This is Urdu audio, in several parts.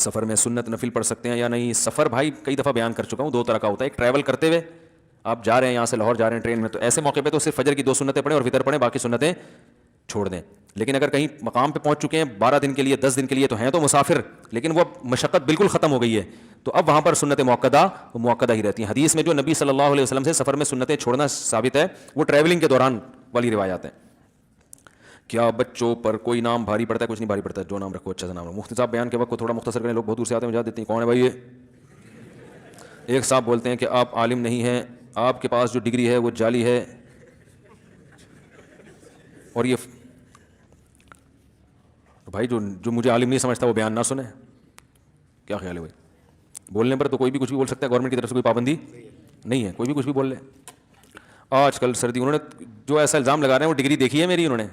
سفر میں سنت نفل پڑھ سکتے ہیں یا نہیں؟ سفر بھائی کئی دفعہ بیان کر چکا ہوں، دو طرح کا ہوتا ہے. ایک ٹریول کرتے ہوئے آپ جا رہے ہیں، یہاں سے لاہور جا رہے ہیں ٹرین میں، تو ایسے موقع پہ تو صرف فجر کی 2 سنتیں پڑھیں اور وتر پڑھیں، باقی سنتیں چھوڑ دیں. لیکن اگر کہیں مقام پہ پہنچ چکے ہیں 12 دن کے لیے 10 دن کے لیے، تو ہیں تو مسافر لیکن وہ مشقت بالکل ختم ہو گئی ہے، تو اب وہاں پر سنت موقدہ ہی رہتی ہیں. حدیث میں جو نبی صلی اللہ علیہ وسلم سے سفر میں سنتیں چھوڑنا ثابت ہے وہ ٹریولنگ کے دوران والی روایات ہیں. کیا بچوں پر کوئی نام بھاری پڑتا ہے؟ کچھ نہیں بھاری پڑتا، جو نام رکھو اچھا سا نام رکھو. مفتی صاحب بیان کے وقت کو تھوڑا مختصر کریں، لوگ بہت دور سے آتے ہیں، مجھے دیتے ہیں کون ہے بھائی یہ. ایک صاحب بولتے ہیں کہ آپ عالم نہیں ہیں، آپ کے پاس جو ڈگری ہے وہ جعلی ہے، اور یہ بھائی جو مجھے عالم نہیں سمجھتا وہ بیان نہ سنے. کیا خیال ہے بھائی؟ بولنے پر تو کوئی بھی کچھ بھی بول سکتا ہے، گورنمنٹ کی طرف سے کوئی پابندی نہیں ہے، کوئی بھی کچھ بھی بول لے. آج کل سردی، انہوں نے جو ایسا الزام لگا رہے ہیں وہ ڈگری دیکھی ہے میری، انہوں نے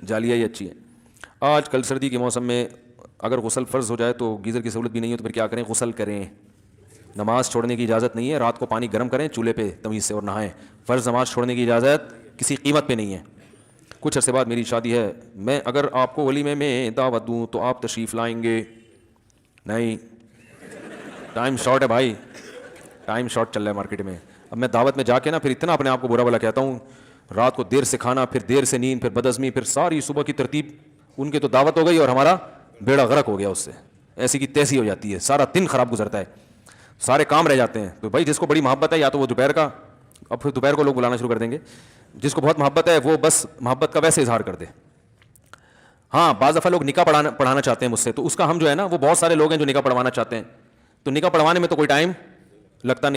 جعلیہ ہی اچھی ہے. آج کل سردی کے موسم میں اگر غسل فرض ہو جائے تو گیزر کی سہولت بھی نہیں ہے، تو پھر کیا کریں؟ غسل کریں. نماز چھوڑنے کی اجازت نہیں ہے، رات کو پانی گرم کریں چولہے پہ تمیز سے اور نہائیں. فرض نماز چھوڑنے کی اجازت کسی قیمت پہ نہیں ہے. کچھ عرصے بعد میری شادی ہے، میں اگر آپ کو ولیمے میں دعوت دوں تو آپ تشریف لائیں گے؟ نہیں، ٹائم شارٹ ہے بھائی، ٹائم شارٹ چل رہا ہے مارکیٹ میں. اب میں دعوت میں جا کے نا پھر اتنا اپنے آپ کو برا بھلا کہتا ہوں، رات کو دیر سے کھانا، پھر دیر سے نیند، پھر بدعزمی، پھر ساری صبح کی ترتیب. ان کے تو دعوت ہو گئی اور ہمارا بیڑا غرق ہو گیا اس سے، ایسی کی تیسی ہو جاتی ہے، سارا دن خراب گزرتا ہے، سارے کام رہ جاتے ہیں. تو بھائی جس کو بڑی محبت ہے یا تو وہ دوپہر کا، اب پھر دوپہر کو لوگ بلانا شروع کر دیں گے، جس کو بہت محبت ہے وہ بس محبت کا ویسے اظہار کر دے. ہاں بعض دفعہ لوگ نکاح پڑھانا چاہتے ہیں مجھ سے، تو اس کا ہم جو ہے نا، وہ بہت سارے لوگ ہیں جو نکاح پڑھوانا چاہتے ہیں، تو نکاح پڑھوانے میں تو کوئی ٹائم لگتا نہیں.